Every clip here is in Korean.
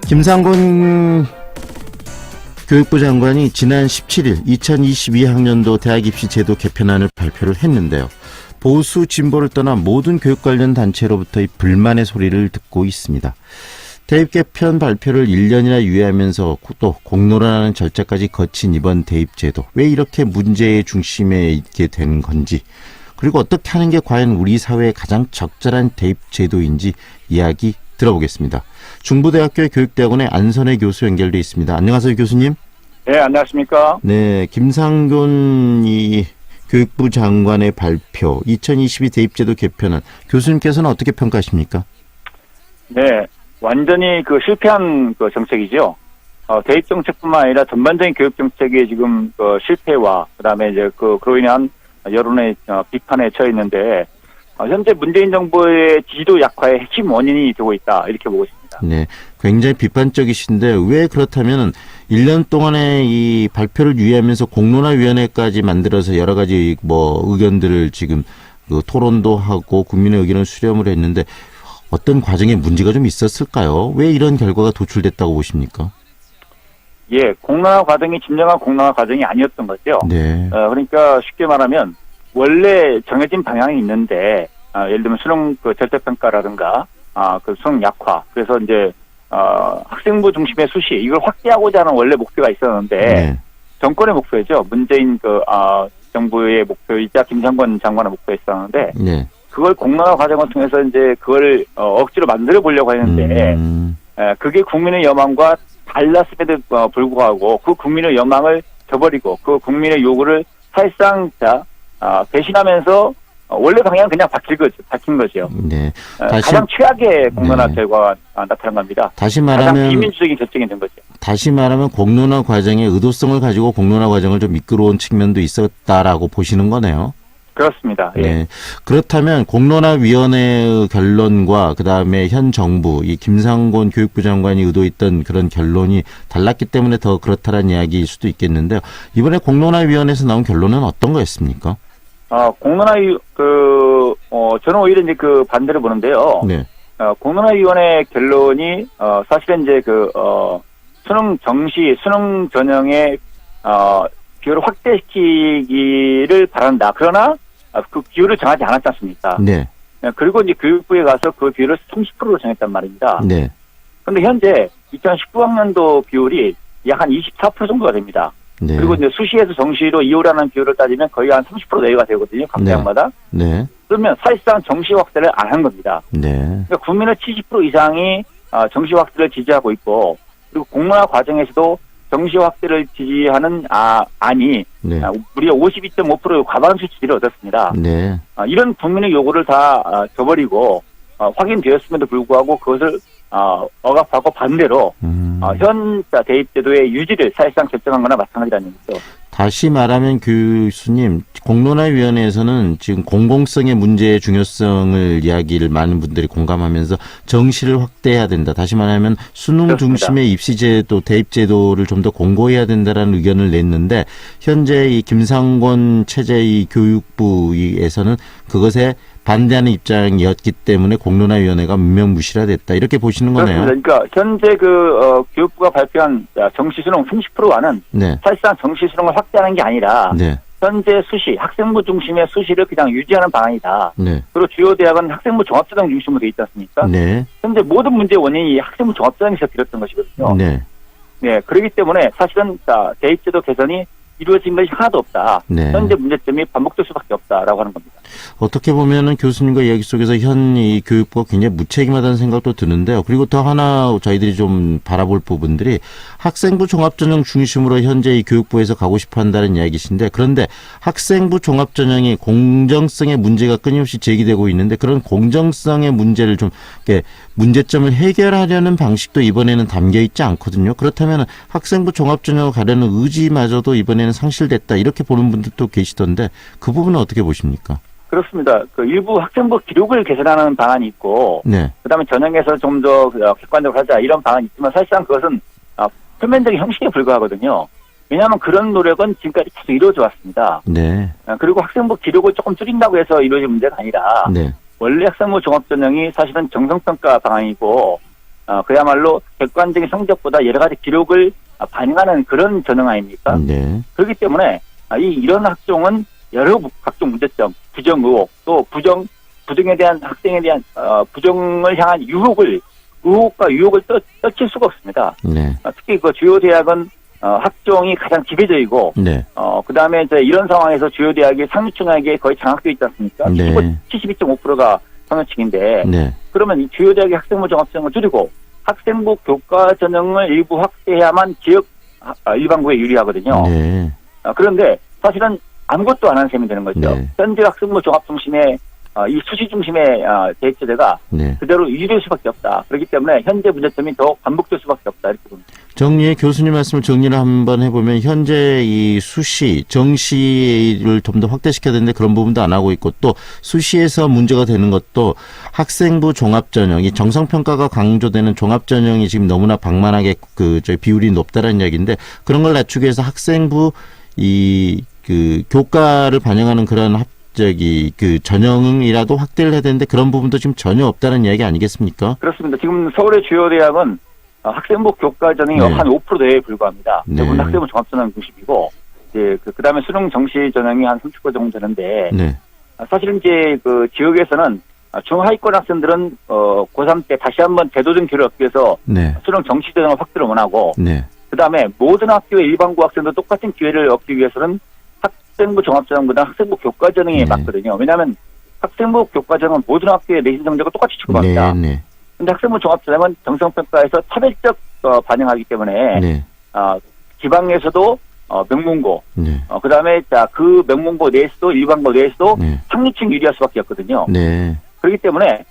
김상곤 교육부 장관이 지난 17일 2022학년도 대학 입시 제도 개편안을 발표를 했는데요. 보수 진보를 떠나 모든 교육 관련 단체로부터의 불만의 소리를 듣고 있습니다. 대입 개편 발표를 1년이나 유예하면서 또 공론화하는 절차까지 거친 이번 대입 제도, 왜 이렇게 문제의 중심에 있게 된 건지, 그리고 어떻게 하는 게 과연 우리 사회에 가장 적절한 대입 제도인지 이야기 들어보겠습니다. 중부대학교 교육대학원의 안선혜 교수 연결돼 있습니다. 안녕하세요, 교수님. 네, 안녕하십니까. 네, 김상곤 교육부 장관의 발표, 2022 대입제도 개편안, 교수님께서는 어떻게 평가하십니까? 네, 완전히 실패한 정책이죠. 대입 정책뿐만 아니라 전반적인 교육 정책의 지금 실패와 그다음에 이제 그로 인한 여론의 비판에 처해 있는데, 현재 문재인 정부의 지지도 약화의 핵심 원인이 되고 있다, 이렇게 보고 있습니다. 네, 굉장히 비판적이신데, 왜 그렇다면 1년 동안에 이 발표를 유예하면서 공론화위원회까지 만들어서 여러 가지 의견들을 지금 토론도 하고 국민의 의견을 수렴을 했는데, 어떤 과정에 문제가 좀 있었을까요? 왜 이런 결과가 도출됐다고 보십니까? 예, 공론화 과정이 진정한 공론화 과정이 아니었던 거죠. 네. 그러니까 쉽게 말하면 원래 정해진 방향이 있는데, 예를 들면 수능 절대평가라든가, 수능 약화, 그래서 이제 학생부 중심의 수시, 이걸 확대하고자 하는 원래 목표가 있었는데, 네. 정권의 목표죠. 문재인 정부의 목표이자 김상곤 장관의 목표였었는데, 네. 그걸 공론화 과정을 통해서 이제 그걸 억지로 만들어 보려고 했는데, 그게 국민의 여망과 달랐음에도 불구하고 그 국민의 여망을 저버리고 그 국민의 요구를 사실상 배신하면서 원래 방향은 그냥 바뀐 거죠. 네. 가장 최악의 공론화 네. 결과가 나타난 겁니다. 다시 말하면 가장 비민주적인 결정이 된 거죠. 다시 말하면 공론화 과정의 의도성을 가지고 공론화 과정을 좀 이끌어온 측면도 있었다라고 보시는 거네요. 그렇습니다. 예. 네. 그렇다면 공론화위원회의 결론과 그다음에 현 정부, 이 김상곤 교육부 장관이 의도했던 그런 결론이 달랐기 때문에 더 그렇다라는 이야기일 수도 있겠는데요. 이번에 공론화위원회에서 나온 결론은 어떤 거였습니까? 저는 오히려 이제 반대로 보는데요. 네. 공론화위원회 결론이, 사실은 이제 수능 전형의, 비율을 확대시키기를 바란다. 그러나, 그 비율을 정하지 않았지 않습니까? 네. 그리고 이제 교육부에 가서 그 비율을 30%로 정했단 말입니다. 네. 그런데 현재 2019학년도 비율이 약 한 24% 정도가 됩니다. 네. 그리고 이제 수시에서 정시로 이호라는 비율을 따지면 거의 한 30% 내외가 되거든요. 각 대학마다. 네. 그러면 사실상 정시 확대를 안 한 겁니다. 네. 그러니까 국민의 70% 이상이 정시 확대를 지지하고 있고, 그리고 공론화 과정에서도 정시 확대를 지지하는 안이 네. 무려 52.5%의 과반수 지지를 얻었습니다. 네. 이런 국민의 요구를 다 저버리고 확인되었음에도 불구하고 그것을 억압하고 반대로 현 대입제도의 유지를 사실상 결정한 거나 마찬가지라는 거죠. 다시 말하면 교수님, 공론화위원회에서는 지금 공공성의 문제의 중요성을 이야기를 많은 분들이 공감하면서 정시를 확대해야 된다. 다시 말하면 수능 그렇습니다. 중심의 입시제도, 대입제도를 좀 더 공고해야 된다라는 의견을 냈는데, 현재 이 김상곤 체제의 교육부에서는 그것에 반대하는 입장이었기 때문에 공론화위원회가 문명무실화됐다, 이렇게 보시는 거네요. 그렇습니다. 그러니까 현재 교육부가 발표한 정시 수능 30%와는 네. 사실상 정시 수능을 확대하는 게 아니라 네. 현재 수시, 학생부 중심의 수시를 그냥 유지하는 방안이다. 네. 그리고 주요 대학은 학생부 종합전형 중심으로 돼 있지 않습니까? 네. 현재 모든 문제의 원인이 학생부 종합전형에서 비롯된 것이거든요. 네. 네, 그렇기 때문에 사실은 대입제도 개선이 이루어진 것이 하나도 없다. 네. 현재 문제점이 반복될 수밖에 없다라고 하는 겁니다. 어떻게 보면은 교수님과 이야기 속에서 현 이 교육부가 굉장히 무책임하다는 생각도 드는데요. 그리고 또 하나 저희들이 좀 바라볼 부분들이, 학생부 종합전형 중심으로 현재 이 교육부에서 가고 싶어 한다는 이야기신데, 그런데 학생부 종합전형이 공정성의 문제가 끊임없이 제기되고 있는데, 그런 공정성의 문제를 좀 문제점을 해결하려는 방식도 이번에는 담겨 있지 않거든요. 그렇다면 학생부 종합전형으로 가려는 의지마저도 이번에는 상실됐다, 이렇게 보는 분들도 계시던데, 그 부분은 어떻게 보십니까? 그렇습니다. 일부 학생부 기록을 개선하는 방안이 있고, 네. 그다음에 전형에서 좀 더 객관적으로 하자, 이런 방안이 있지만 사실상 그것은 표면적인 형식에 불과하거든요. 왜냐하면 그런 노력은 지금까지 계속 이루어져 왔습니다. 네. 그리고 학생부 기록을 조금 줄인다고 해서 이루어진 문제가 아니라, 네. 원래 학생부 종합전형이 사실은 정성평가 방안이고, 그야말로 객관적인 성적보다 여러 가지 기록을 반영하는 그런 전형 아닙니까? 네. 그렇기 때문에 이런 학종은 여러 각종 문제점, 부정 의혹, 또 부정에 대한 학생에 대한 부정을 향한 의혹과 유혹을 떨칠 수가 없습니다. 네. 특히 그 주요 대학은 학종이 가장 지배적이고, 네. 그 다음에 이제 이런 상황에서 주요 대학이 상류층에게 거의 장악되어 있지 않습니까? 네. 72.5%가 상류층인데, 네. 그러면 이 주요 대학의 학생부 종합전형을 줄이고 학생부 교과 전형을 일부 확대해야만 지역 일반고에 유리하거든요. 네. 그런데 사실은 아무것도 안 한 셈이 되는 거죠. 네. 현재 학생부 종합 중심의 이 수시 중심의 대입제도가 네. 그대로 유지될 수밖에 없다. 그렇기 때문에 현재 문제점이 더 반복될 수밖에 없다. 이렇게 봅니다. 교수님 말씀을 정리를 한번 해보면 현재 이 수시, 정시를 좀 더 확대시켜야 되는데 그런 부분도 안 하고 있고 또 수시에서 문제가 되는 것도 학생부 종합전형이 정성평가가 강조되는 종합전형이 지금 너무나 방만하게 비율이 높다라는 이야기인데 그런 걸 낮추기 위해서 학생부 교과를 반영하는 그런 전형이라도 확대를 해야 되는데 그런 부분도 지금 전혀 없다는 이야기 아니겠습니까? 그렇습니다. 지금 서울의 주요 대학은 학생부 교과 전형이 네. 한 5%대에 불과합니다. 네. 대부분 학생부 종합전형 중심이고, 이제 그다음에 수능 정시 전형이 한 30% 정도 되는데, 네. 사실은 이제 그 지역에서는 중하위권 학생들은 고3 때 다시 한번 재도전 기회를 얻기 위해서 네. 수능 정시 전형을 확대를 원하고, 네. 그다음에 모든 학교의 일반고 학생도 똑같은 기회를 얻기 위해서는 학생부 종합전형보다 학생부 교과전형에 네. 맞거든요. 왜냐하면 학생부 교과전형은 모든 학교의 내신 성적을 똑같이 취급합니다. 네. 네. 근데 학생부 종합전형은 정성평가에서 차별적 반영하기 때문에 네. 지방에서도 명문고, 네. 그다음에 그 명문고 내에서도 일반고 내에서도 네. 상류층 유리할 수밖에 없거든요. 네. 그렇기 때문에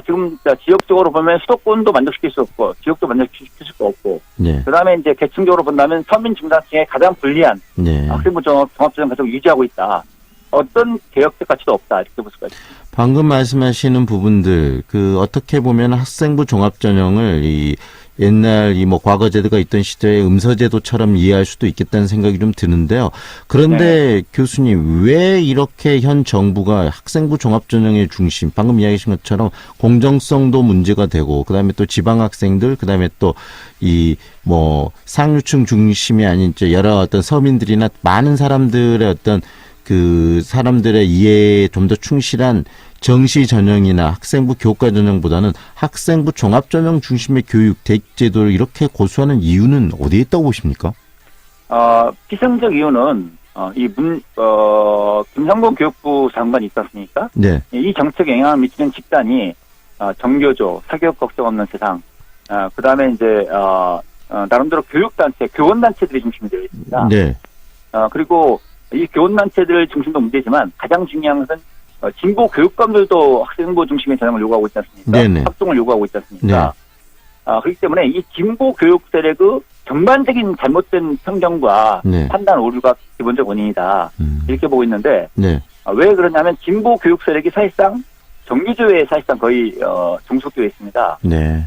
지금 지역적으로 보면 수도권도 만족시킬 수 없고 지역도 만족시킬 수가 없고, 네. 그다음에 이제 계층적으로 본다면 서민 중산층에 가장 불리한 네. 학생부 종합전형 계속 유지하고 있다. 어떤 개혁적 가치도 없다. 이렇게 볼 수가 있습니다. 방금 말씀하시는 부분들 어떻게 보면 학생부 종합전형을 옛날 과거 제도가 있던 시대의 음서제도처럼 이해할 수도 있겠다는 생각이 좀 드는데요. 그런데 교수님 왜 이렇게 현 정부가 학생부 종합전형의 중심, 방금 이야기하신 것처럼 공정성도 문제가 되고 그다음에 또 지방 학생들 그다음에 또 상류층 중심이 아닌 여러 어떤 서민들이나 많은 사람들의 어떤 사람들의 이해에 좀 더 충실한 정시 전형이나 학생부 교과 전형보다는 학생부 종합 전형 중심의 교육 대입 제도를 이렇게 고수하는 이유는 어디에 있다고 보십니까? 피상적 이유는 김상곤 교육부 장관이 있지 않습니까? 네. 이 정책에 영향을 미치는 집단이 정교조, 사교육 걱정 없는 세상, 그다음에 이제 나름대로 교육단체, 교원단체들이 중심이 되어 있습니다. 네. 그리고 이 교원단체들 중심도 문제지만 가장 중요한 것은 진보 교육감들도 학생부 중심의 전형을 요구하고 있지 않습니까? 네네. 학종을 요구하고 있지 않습니까? 네. 그렇기 때문에 이 진보 교육 세력의 전반적인 잘못된 편견과 네. 판단 오류가 기본적 원인이다. 이렇게 보고 있는데 네. 왜 그러냐면 진보 교육 세력이 사실상 정규조에 사실상 거의 종속되어 있습니다. 네.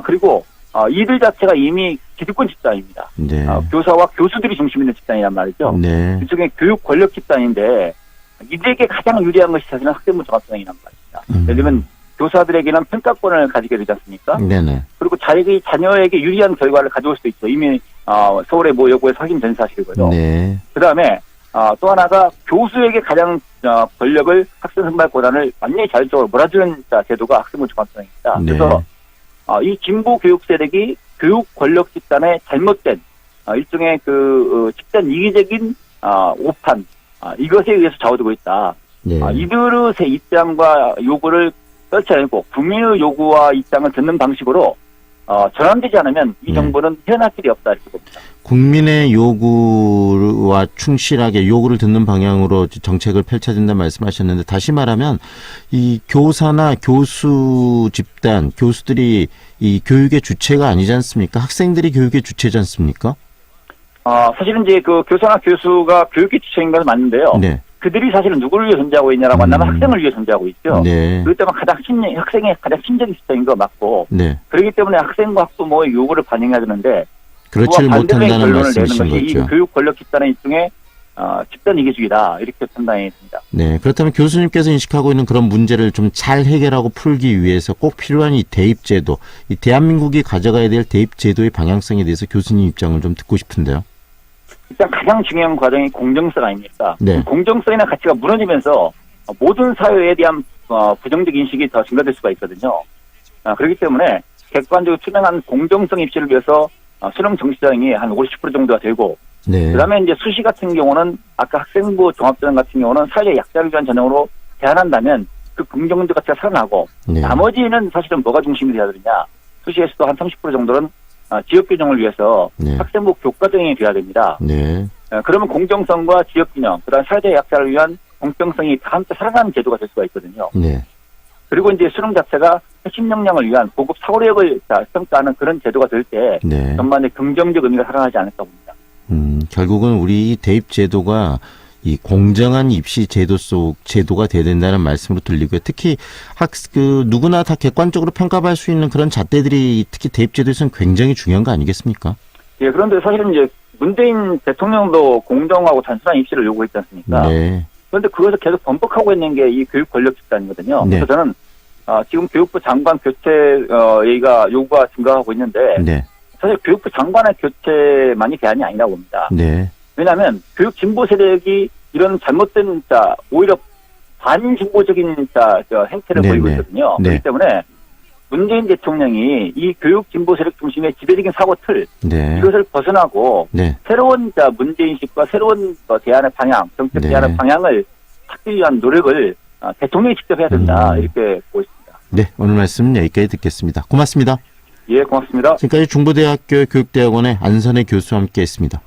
그리고 이들 자체가 이미 기득권 집단입니다. 네. 교사와 교수들이 중심 있는 집단이란 말이죠. 네. 일종의 교육 권력 집단인데 이들에게 가장 유리한 것이 사실은 학생부 종합전형이란 말입니다. 예를 들면 교사들에게는 평가권을 가지게 되지 않습니까? 네네. 그리고 자기 자녀에게 유리한 결과를 가져올 수도 있어. 이미 서울의 여고에서 확인된 사실이고요. 네. 그다음에 또 하나가 교수에게 가장 권력을 학생 선발 권한을 완전히 자율적으로 몰아주는 제도가 학생부 종합전형입니다. 네. 그래서 이 진보 교육 세력이 교육 권력 집단의 잘못된 일종의 집단 이기적인 오판 이것에 의해서 좌우되고 있다. 네. 이들의 입장과 요구를 떨쳐내고 국민의 요구와 입장을 듣는 방식으로 전환되지 않으면 이 정부는 헤어날 길이 없다 이렇게 봅니다. 국민의 요구와 충실하게 요구를 듣는 방향으로 정책을 펼쳐야 된다는 말씀하셨는데 다시 말하면 이 교사나 교수 집단, 교수들이 이 교육의 주체가 아니지 않습니까? 학생들이 교육의 주체지 않습니까? 사실은 이제 교사나 교수가 교육의 주체인 것은 맞는데요. 네. 그들이 사실은 누구를 위해 존재하고 있냐라고 한다면 학생을 위해 존재하고 있죠. 네. 그렇기 때문에 학생의 가장 심적인 주체인 거 맞고, 네. 그렇기 때문에 학생과 학부모의 요구를 반영해야 되는데, 그렇지를 반대의 못한다는 결론을 내는 말씀이신 것이 이 거죠. 교육 권력 집단의 일종의 집단 이기주의다 이렇게 판단이 됩니다. 네, 그렇다면 교수님께서 인식하고 있는 그런 문제를 좀 잘 해결하고 풀기 위해서 꼭 필요한 이 대입제도, 이 대한민국이 가져가야 될 대입제도의 방향성에 대해서 교수님 입장을 좀 듣고 싶은데요. 일단 가장 중요한 과정이 공정성 아닙니까? 네. 공정성이나 가치가 무너지면서 모든 사회에 대한 부정적 인식이 더 증가될 수가 있거든요. 그렇기 때문에 객관적으로 투명한 공정성 입시를 위해서 수능 정시장이 한 50% 정도가 되고, 네. 그다음에 이제 수시 같은 경우는 아까 학생부 종합전형 같은 경우는 사회 약자를 위한 전형으로 제한한다면 그 긍정적 가치가 살아나고, 네. 나머지는 사실은 뭐가 중심이 돼야 되느냐? 수시에서도 한 30% 정도는 지역 균형을 위해서 네. 학생부 교과 전형이 돼야 됩니다. 네. 그러면 공정성과 지역 균형, 그다음 사회 약자를 위한 공평성이 다 함께 살아나는 제도가 될 수가 있거든요. 네. 그리고 이제 수능 자체가 핵심 역량을 위한 고급 사고력을 평가하는 그런 제도가 될 때 네. 전반에 긍정적 의미가 살아나지 않을까 봅니다. 결국은 우리 대입제도가 이 공정한 입시 제도가 돼야 된다는 말씀으로 들리고요. 특히 누구나 다 객관적으로 평가할 수 있는 그런 잣대들이 특히 대입제도에서는 굉장히 중요한 거 아니겠습니까? 예, 그런데 사실은 이제 문재인 대통령도 공정하고 단순한 입시를 요구했지 않습니까? 네. 그런데 그것을 계속 번복하고 있는 게 이 교육 권력 집단이거든요. 네. 그래서 저는 지금 교육부 장관 교체 얘기가 요구가 증가하고 있는데 네. 사실 교육부 장관의 교체만이 대안이 아니라고 봅니다. 네. 왜냐하면 교육 진보 세력이 이런 잘못된 오히려 반진보적인 행태를 네, 보이고 네. 있거든요. 네. 그렇기 때문에 문재인 대통령이 이 교육 진보 세력 중심의 지배적인 사고 틀 네. 이것을 벗어나고 네. 새로운 문제인식과 새로운 대안의 방향, 정책 네. 대안의 방향을 찾기 위한 노력을 대통령이 직접 해야 된다 이렇게 보고 있습니다. 네. 오늘 말씀 여기까지 듣겠습니다. 고맙습니다. 예, 고맙습니다. 지금까지 중부대학교 교육대학원의 안선혜 교수와 함께했습니다.